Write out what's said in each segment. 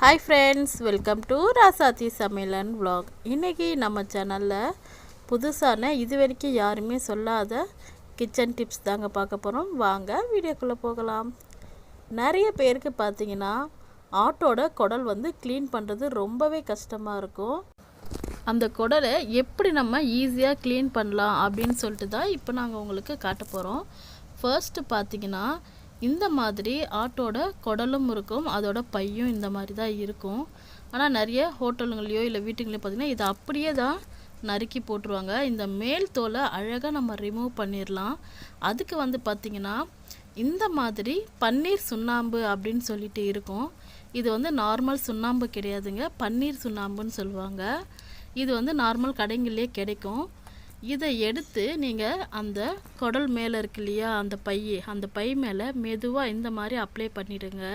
Hi friends, welcome to Rasathi சமையலன் vlog. இன்றைக்கி நம்ம சேனலில் புதுசான இது வரைக்கும் யாருமே சொல்லாத கிச்சன் டிப்ஸ் தாங்க பார்க்க போகிறோம். வாங்க வீடியோக்குள்ளே போகலாம். நிறைய பேருக்கு பார்த்திங்கன்னா ஆட்டோட குடல் க்ளீன் பண்ணுறது ரொம்பவே கஷ்டமாக இருக்கும். அந்த குடலை எப்படி நம்ம ஈஸியாக க்ளீன் பண்ணலாம் அப்படின்னு சொல்லிட்டு தான் இப்போ நாங்கள் உங்களுக்கு காட்ட போகிறோம். ஃபர்ஸ்ட்டு பார்த்திங்கன்னா இந்த மாதிரி ஆட்டோட குடலும் இருக்கும், அதோட பையும் இந்த மாதிரி தான் இருக்கும். ஆனால் நிறைய ஹோட்டலுங்களையோ இல்லை வீட்டுங்களையோ பார்த்திங்கன்னா இதை அப்படியே தான் நறுக்கி போட்டுருவாங்க. இந்த மேல் தோலை அழகாக நம்ம ரிமூவ் பண்ணிடலாம். அதுக்கு பார்த்திங்கன்னா இந்த மாதிரி பன்னீர் சுண்ணாம்பு அப்படின்னு சொல்லிட்டு இருக்கும். இது நார்மல் சுண்ணாம்பு கிடையாதுங்க, பன்னீர் சுண்ணாம்புன்னு சொல்லுவாங்க. இது நார்மல் கடைங்கள்லேயே கிடைக்கும். இதை எடுத்து நீங்கள் அந்த குடல் மேலே இருக்கு இல்லையா, அந்த பை மேலே மெதுவாக இந்த மாதிரி அப்ளை பண்ணிவிடுங்க.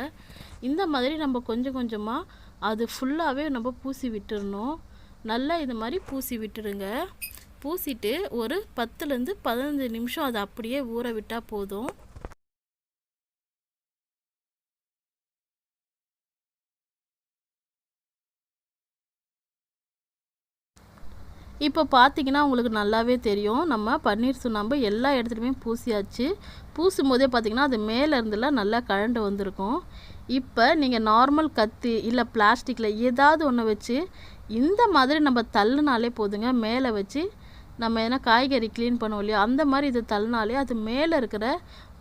இந்த மாதிரி நம்ம கொஞ்சம் கொஞ்சமாக அது ஃபுல்லாகவே நம்ம பூசி விட்டுடணும். நல்லா இது மாதிரி பூசி விட்டுடுங்க. பூசிட்டு ஒரு 10லேருந்து 15 நிமிஷம் அதை அப்படியே ஊற விட்டால் போதும். இப்போ பார்த்தீங்கன்னா உங்களுக்கு நல்லாவே தெரியும், நம்ம பன்னீர் சுண்ணாம்பு எல்லா இடத்துலையுமே பூசியாச்சு. பூசும் போதே பார்த்திங்கன்னா அது மேலே இருந்துலாம் நல்லா கழண்டு வந்திருக்கும். இப்போ நீங்கள் நார்மல் கத்தி இல்லை பிளாஸ்டிக்கில் ஏதாவது ஒன்று வச்சு இந்த மாதிரி நம்ம தள்ளுனாலே போதுங்க. மேலே வச்சு நம்ம எதனா காய்கறி க்ளீன் பண்ணுவோம் இல்லையா, அந்த மாதிரி இது தள்ளினாலே அது மேலே இருக்கிற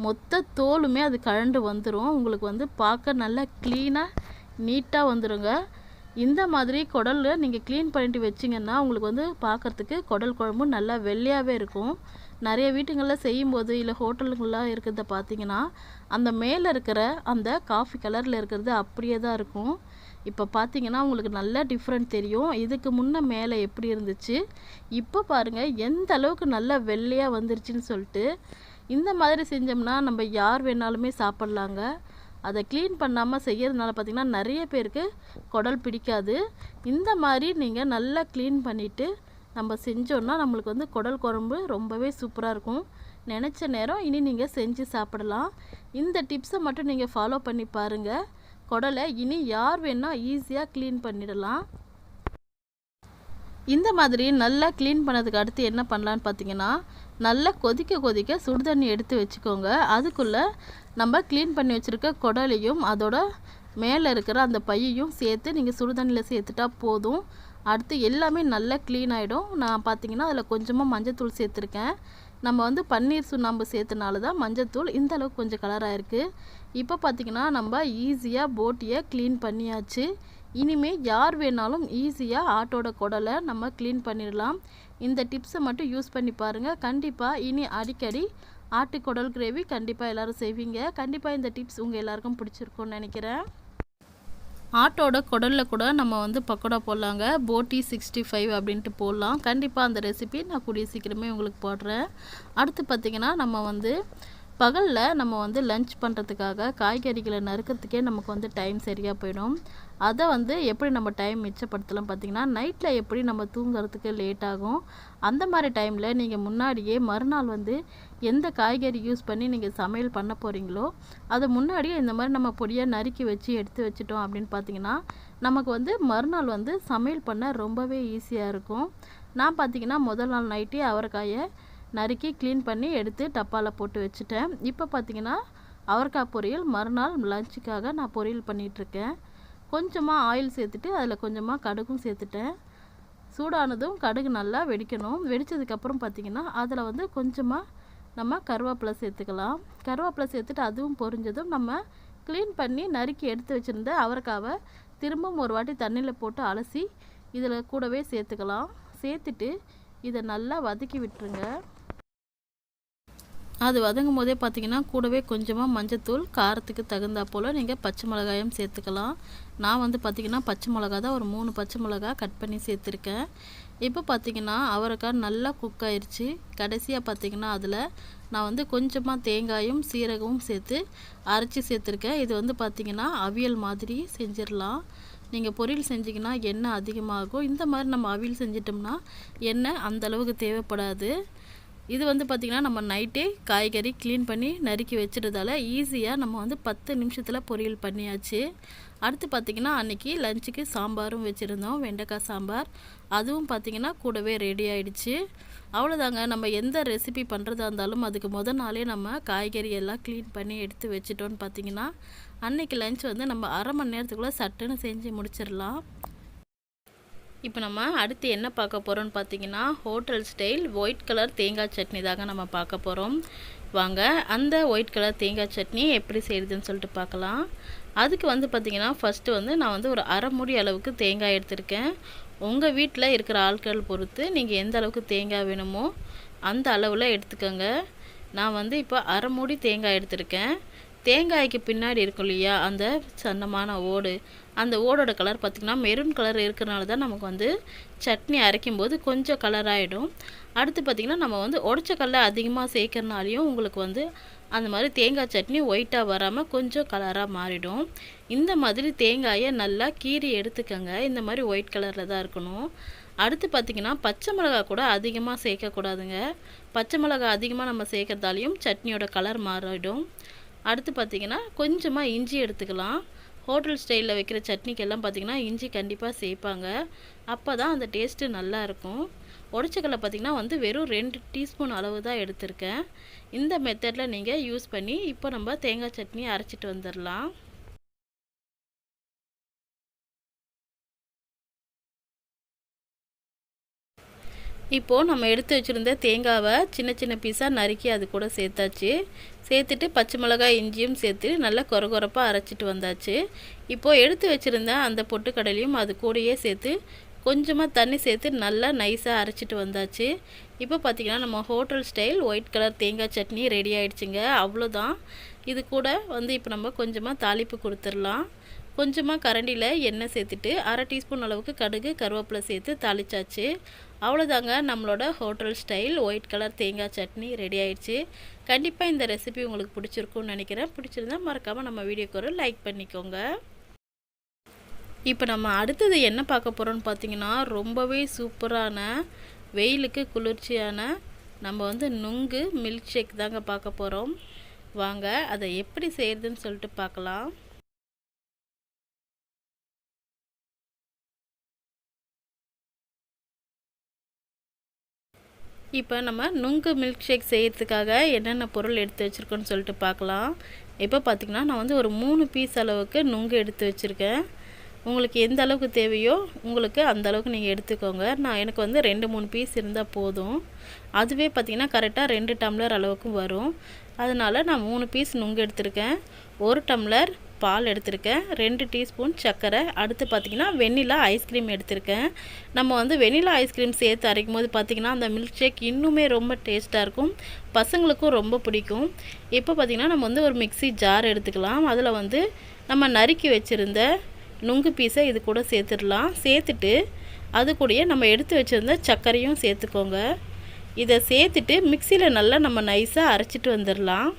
மொத்த தோலுமே அது கழண்டு வந்துடும். உங்களுக்கு பார்க்க நல்லா க்ளீனாக நீட்டாக வந்துடுங்க. இந்த மாதிரி குடலில் நீங்கள் க்ளீன் பண்ணிட்டு வச்சிங்கன்னா உங்களுக்கு பார்க்குறதுக்கு குடல் குழம்பு நல்லா வெள்ளையாகவே இருக்கும். நிறைய வீட்டுங்களில் செய்யும்போது இல்லை ஹோட்டலுங்களாம் இருக்கிறத பார்த்தீங்கன்னா அந்த மேலே இருக்கிற அந்த காஃபி கலரில் இருக்கிறது அப்படியே தான் இருக்கும். இப்போ பார்த்தீங்கன்னா உங்களுக்கு நல்லா டிஃப்ரெண்ட் தெரியும். இதுக்கு முன்னே மேலே எப்படி இருந்துச்சு, இப்போ பாருங்கள் எந்த அளவுக்கு நல்லா வெள்ளையாக வந்துருச்சுன்னு சொல்லிட்டு. இந்த மாதிரி செஞ்சோம்னா நம்ம யார் வேணாலுமே சாப்பிட்லாங்க. அதை க்ளீன் பண்ணாமல் செய்கிறதுனால பார்த்திங்கன்னா நிறைய பேருக்கு குடல் பிடிக்காது. இந்த மாதிரி நீங்கள் நல்லா க்ளீன் பண்ணிவிட்டு நம்ம செஞ்சோன்னா நம்மளுக்கு குடல் குழம்பு ரொம்பவே சூப்பராக இருக்கும். நினச்ச நேரம் இனி நீங்கள் செஞ்சு சாப்பிடலாம். இந்த டிப்ஸை மட்டும் நீங்கள் ஃபாலோ பண்ணி பாருங்கள். குடலை இனி யார் வேணால் ஈஸியாக க்ளீன் பண்ணிடலாம். இந்த மாதிரி நல்லா க்ளீன் பண்ணதுக்கு அடுத்து என்ன பண்ணலான்னு பார்த்தீங்கன்னா, நல்லா கொதிக்க சுடுதண்ணி எடுத்து வச்சுக்கோங்க. அதுக்குள்ளே நம்ம க்ளீன் பண்ணி வச்சுருக்க குடலையும் அதோட மேலே இருக்கிற அந்த பையையும் சேர்த்து நீங்கள் சுடுதண்ணியில் சேர்த்துட்டா போதும். அடுத்து எல்லாமே நல்லா க்ளீன் ஆகிடும். நான் பார்த்தீங்கன்னா அதில் கொஞ்சமாக மஞ்சத்தூள் சேர்த்துருக்கேன். நம்ம பன்னீர் சுண்ணாம்பு சேர்த்தனால தான் மஞ்சத்தூள் இந்த அளவுக்கு கொஞ்சம் கலராக இருக்குது. இப்போ பார்த்திங்கன்னா நம்ம ஈஸியாக போட்டியை க்ளீன் பண்ணியாச்சு. இனிமேல் யார் வேணாலும் ஈஸியாக ஆட்டோட குடலை நம்ம க்ளீன் பண்ணிடலாம். இந்த டிப்ஸை மட்டும் யூஸ் பண்ணி பாருங்கள். கண்டிப்பாக இனி அடிக்கடி ஆட்டுக்குடல் கிரேவி கண்டிப்பாக எல்லோரும் செய்வீங்க. கண்டிப்பாக இந்த டிப்ஸ் உங்கள் எல்லாருக்கும் பிடிச்சிருக்கும்னு நினைக்கிறேன். ஆட்டோட குடலில் கூட நம்ம பக்கோடா போடலாங்க. போட்டி 65 அப்படின்ட்டு போடலாம். கண்டிப்பாக அந்த ரெசிபி நான் கூடிய சீக்கிரமே உங்களுக்கு போடுறேன். அடுத்து பார்த்திங்கன்னா நம்ம பகலில் நம்ம லஞ்ச் பண்ணுறதுக்காக காய்கறிகளை நறுக்கிறதுக்கே நமக்கு டைம் சரியாக போயிடும். அதை எப்படி நம்ம டைம் மிச்சப்படுத்தலாம் பார்த்திங்கன்னா, நைட்டில் எப்படி நம்ம தூங்குறதுக்கு லேட் ஆகும், அந்த மாதிரி டைமில் நீங்கள் முன்னாடியே மறுநாள் எந்த காய்கறி யூஸ் பண்ணி நீங்கள் சமையல் பண்ண போகிறீங்களோ அதை முன்னாடியே இந்த மாதிரி நம்ம பொடியாக நறுக்கி வச்சு எடுத்து வச்சிட்டோம் அப்படின்னு பார்த்திங்கன்னா நமக்கு மறுநாள் சமையல் பண்ண ரொம்பவே ஈஸியாக இருக்கும். நான் பார்த்திங்கன்னா முதல் நாள் நைட்டே அவரைக்காயை நறுக்கி க்ளீன் பண்ணி எடுத்து டப்பாவில் போட்டு வச்சுட்டேன். இப்போ பார்த்திங்கன்னா அவரைக்காய் பொரியல் மறுநாள் லஞ்சுக்காக நான் பொரியல் பண்ணிகிட்ருக்கேன். கொஞ்சமாக ஆயில் சேர்த்துட்டு அதில் கொஞ்சமாக கடுகும் சேர்த்துட்டேன். சூடானதும் கடுகு நல்லா வெடிக்கணும். வெடித்ததுக்கப்புறம் பார்த்திங்கன்னா அதில் கொஞ்சமாக நம்ம கருவேப்பிலை சேர்த்துக்கலாம். கருவேப்பிலை சேர்த்துட்டு அதுவும் பொரிஞ்சதும் நம்ம க்ளீன் பண்ணி நறுக்கி எடுத்து வச்சுருந்த அவரைக்காவை திரும்பவும் ஒரு வாட்டி தண்ணியில் போட்டு அலசி இதில் கூடவே சேர்த்துக்கலாம். சேர்த்துட்டு இதை நல்லா வதக்கி விட்டுருங்க. அது வதங்கும் போதே பார்த்திங்கன்னா கூடவே கொஞ்சமாக மஞ்சத்தூள், காரத்துக்கு தகுந்தா போல் நீங்கள் பச்சை மிளகாயும் சேர்த்துக்கலாம். நான் பார்த்திங்கன்னா பச்சை மிளகா தான் ஒரு 3 பச்சை மிளகா கட் பண்ணி சேர்த்துருக்கேன். இப்போ பார்த்திங்கன்னா அவரைக்காய் நல்லா குக் ஆயிடுச்சு. கடைசியாக பார்த்திங்கன்னா அதில் நான் கொஞ்சமாக தேங்காயும் சீரகமும் சேர்த்து அரைச்சி சேர்த்துருக்கேன். இது பார்த்திங்கன்னா அவியல் மாதிரி செஞ்சிடலாம். நீங்கள் பொரியல் செஞ்சிங்கன்னா எண்ணெய் அதிகமாகும். இந்த மாதிரி நம்ம அவியல் செஞ்சிட்டோம்னா எண்ணெய் அந்தளவுக்கு தேவைப்படாது. இது பார்த்திங்கன்னா நம்ம நைட்டே காய்கறி க்ளீன் பண்ணி நறுக்கி வச்சுறதால ஈஸியாக நம்ம 10 நிமிஷத்தில் பொரியல் பண்ணியாச்சு. அடுத்து பார்த்திங்கன்னா அன்றைக்கி லஞ்சுக்கு சாம்பாரும் வச்சுருந்தோம், வெண்டைக்காய் சாம்பார். அதுவும் பார்த்திங்கன்னா கூடவே ரெடி ஆகிடுச்சு. அவ்வளோதாங்க. நம்ம எந்த ரெசிபி பண்ணுறதா இருந்தாலும் அதுக்கு முதல் நாளே நம்ம காய்கறி எல்லாம் க்ளீன் பண்ணி எடுத்து வச்சுட்டோன்னு பார்த்திங்கன்னா அன்றைக்கி லஞ்ச் வந்து நம்ம அரை மணி நேரத்துக்குள்ளே சட்டுன்னு செஞ்சு முடிச்சிடலாம். இப்போ நம்ம அடுத்து என்ன பார்க்க போகிறோம்னு பார்த்திங்கன்னா ஹோட்டல் ஸ்டைல் ஒயிட் கலர் தேங்காய் சட்னி தாங்க நம்ம பார்க்க போகிறோம். வாங்க அந்த ஒயிட் கலர் தேங்காய் சட்னி எப்படி செய்யுதுன்னு சொல்லிட்டு பார்க்கலாம். அதுக்கு வந்து பார்த்திங்கன்னா ஃபஸ்ட்டு வந்து நான் வந்து ஒரு அரை மூடி அளவுக்கு தேங்காய் எடுத்திருக்கேன். உங்கள் வீட்டில் இருக்கிற ஆட்கள் பொறுத்து நீங்கள் எந்த அளவுக்கு தேங்காய் வேணுமோ அந்த அளவில் எடுத்துக்கோங்க. நான் வந்து இப்போ அரை மூடி தேங்காய் எடுத்திருக்கேன். தேங்காய்க்கு பின்னாடி இருக்கும் இல்லையா அந்த சன்னமான ஓடு, அந்த ஓடோட கலர் பார்த்திங்கன்னா மெரூன் கலர் இருக்கிறனால தான் நமக்கு வந்து சட்னி அரைக்கும் போது கொஞ்சம் கலர் ஆகிடும். அடுத்து பார்த்திங்கன்னா நம்ம வந்து உடச்ச கடலை அதிகமாக சேர்க்கறனாலையும் உங்களுக்கு வந்து அந்த மாதிரி தேங்காய் சட்னி ஒயிட்டாக வராமல் கொஞ்சம் கலராக மாறிடும். இந்த மாதிரி தேங்காயை நல்லா கீறி எடுத்துக்கோங்க. இந்த மாதிரி ஒயிட் கலரில் தான் இருக்கணும். அடுத்து பார்த்திங்கன்னா பச்சை மிளகா கூட அதிகமாக சேர்க்கக்கூடாதுங்க. பச்சை மிளகா அதிகமாக நம்ம சேர்க்கறதாலையும் சட்னியோட கலர் மாறிடும். அடுத்து பார்த்திங்கன்னா கொஞ்சமாக இஞ்சி எடுத்துக்கலாம். ஹோட்டல் ஸ்டைலில் வைக்கிற சட்னிக்கெல்லாம் பார்த்திங்கன்னா இஞ்சி கண்டிப்பாக சேர்ப்பாங்க. அப்போ தான் அந்த டேஸ்ட்டு நல்லாயிருக்கும். உடச்சக்கல்லை பார்த்திங்கன்னா வந்து வெறும் 2 டீஸ்பூன் அளவு தான் எடுத்திருக்கேன். இந்த மெத்தடில் நீங்கள் யூஸ் பண்ணி இப்போ நம்ம தேங்காய் சட்னி அரைச்சிட்டு வந்துடலாம். இப்போது நம்ம எடுத்து வச்சுருந்த தேங்காவை சின்ன சின்ன பீஸாக நறுக்கி அது கூட சேர்த்தாச்சு. சேர்த்துட்டு பச்சை மிளகாய் இஞ்சியும் சேர்த்து நல்லா கொரகொரப்பாக அரைச்சிட்டு வந்தாச்சு. இப்போது எடுத்து வச்சுருந்த அந்த பொட்டுக்கடலையும் அது கூடயே சேர்த்து கொஞ்சமாக தண்ணி சேர்த்து நல்லா நைஸாக அரைச்சிட்டு வந்தாச்சு. இப்போ பார்த்திங்கன்னா நம்ம ஹோட்டல் ஸ்டைல் ஒயிட் கலர் தேங்காய் சட்னி ரெடி ஆகிடுச்சுங்க. அவ்வளோதான். இது கூட வந்து இப்போ நம்ம கொஞ்சமாக தாளிப்பு கொடுத்துடலாம். கொஞ்சமாக கரண்டியில் எண்ணெய் சேர்த்துட்டு அரை டீஸ்பூன் அளவுக்கு கடுகு கருவேப்பிலை சேர்த்து தாளிச்சாச்சு. அவ்வளோதாங்க. நம்மளோட ஹோட்டல் ஸ்டைல் ஒயிட் கலர் தேங்காய் சட்னி ரெடி ஆயிடுச்சு. கண்டிப்பாக இந்த ரெசிபி உங்களுக்கு பிடிச்சிருக்கும்னு நினைக்கிறேன். பிடிச்சிருந்தா மறக்காமல் நம்ம வீடியோக்கு ஒரு லைக் பண்ணிக்கோங்க. இப்போ நம்ம அடுத்தது என்ன பார்க்க போகிறோம்னு பார்த்தீங்கன்னா ரொம்பவே சூப்பரான வெயிலுக்கு குளிர்ச்சியான நம்ம வந்து நுங்கு மில்க் ஷேக் தாங்க பார்க்க போகிறோம். வாங்க அதை எப்படி செய்கிறதுன்னு சொல்லிட்டு பார்க்கலாம். இப்போ நம்ம நுங்கு மில்க் ஷேக் செய்கிறதுக்காக என்னென்ன பொருள் எடுத்து வச்சுருக்கோன்னு சொல்லிட்டு பார்க்கலாம். இப்போ பார்த்திங்கன்னா நான் வந்து ஒரு 3 பீஸ் அளவுக்கு நுங்கு எடுத்து வச்சுருக்கேன். உங்களுக்கு எந்த அளவுக்கு தேவையோ உங்களுக்கு அந்த அளவுக்கு நீங்கள் எடுத்துக்கோங்க. எனக்கு வந்து 2-3 பீஸ் இருந்தால் போதும். அதுவே பார்த்திங்கன்னா கரெக்டாக 2 டம்ளர் அளவுக்கு வரும். அதனால் நான் 3 பீஸ் நுங்கு எடுத்திருக்கேன். 1 டம்ளர் பால் எடுத்திருக்கேன். 2 டீஸ்பூன் சர்க்கரை. அடுத்து பார்த்திங்கன்னா வெண்ணிலா ஐஸ்கிரீம் எடுத்திருக்கேன். நம்ம வந்து வெண்ணிலா ஐஸ்கிரீம் சேர்த்து அரைக்கும் போது பார்த்திங்கன்னா அந்த மில்க் ஷேக் இன்னுமே ரொம்ப டேஸ்ட்டாக இருக்கும். பசங்களுக்கும் ரொம்ப பிடிக்கும். இப்போ பார்த்திங்கன்னா நம்ம வந்து ஒரு மிக்ஸி ஜார் எடுத்துக்கலாம். அதில் வந்து நம்ம நறுக்கி வச்சுருந்த நுங்கு பீஸை இது கூட சேர்த்துடலாம். சேர்த்துட்டு அது கூடயே நம்ம எடுத்து வச்சுருந்த சர்க்கரையும் சேர்த்துக்கோங்க. இதை சேர்த்துட்டு மிக்சியில் நல்லா நம்ம நைஸாக அரைச்சிட்டு வந்துடலாம்.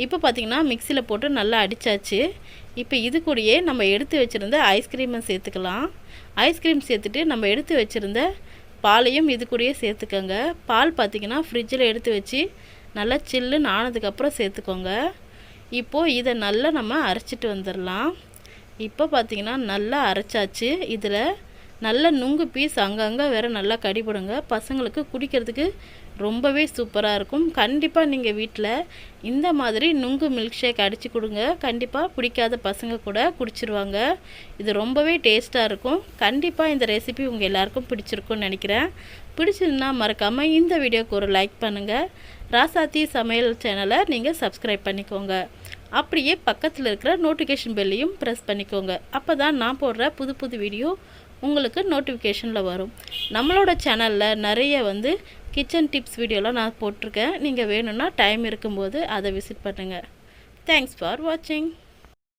இப்போ பார்த்திங்கன்னா மிக்சியில் போட்டு நல்லா அடித்தாச்சு. இப்போ இது கூடயே நம்ம எடுத்து வச்சுருந்த ஐஸ்கிரீமை சேர்த்துக்கலாம். ஐஸ்கிரீம் சேர்த்துட்டு நம்ம எடுத்து வச்சுருந்த பாலையும் இது கூடயே சேர்த்துக்கோங்க. பால் பார்த்திங்கன்னா ஃப்ரிட்ஜில் எடுத்து வச்சு நல்லா சில்லுன்னு ஆனதுக்கப்புறம் சேர்த்துக்கோங்க. இப்போது இதை நல்லா நம்ம அரைச்சிட்டு வந்துடலாம். இப்போ பார்த்திங்கன்னா நல்லா அரைச்சாச்சு. இதில் நல்ல நுங்கு பீஸ் அங்கங்கே வேறு நல்லா கடிபடுங்க. பசங்களுக்கு குடிக்கிறதுக்கு ரொம்பவே சூப்பராக இருக்கும். கண்டிப்பாக நீங்கள் வீட்டில் இந்த மாதிரி நுங்கு மில்க் ஷேக் அடித்து கொடுங்க. கண்டிப்பாக பிடிக்காத பசங்க கூட குடிச்சிருவாங்க. இது ரொம்பவே டேஸ்ட்டாக இருக்கும். கண்டிப்பாக இந்த ரெசிபி உங்கள் எல்லாருக்கும் பிடிச்சிருக்கும்னு நினைக்கிறேன். பிடிச்சிருந்தா மறக்காமல் இந்த வீடியோக்கு ஒரு லைக் பண்ணுங்கள். ராசாத்தி சமையல் சேனலை நீங்கள் சப்ஸ்கிரைப் பண்ணிக்கோங்க. அப்படியே பக்கத்தில் இருக்கிற நோட்டிஃபிகேஷன் பெல்லையும் ப்ரெஸ் பண்ணிக்கோங்க. அப்போ தான் நான் போடுற புது புது வீடியோ உங்களுக்கு நோட்டிஃபிகேஷனில் வரும். நம்மளோட சேனலில் நிறைய வந்து கிச்சன் டிப்ஸ் வீடியோலாம் நான் போட்டிருக்கேன். நீங்கள் வேணும்னா டைம் இருக்கும்போது அதை விசிட் பண்ணுங்கள். தேங்க்ஸ் ஃபார் வாட்சிங்.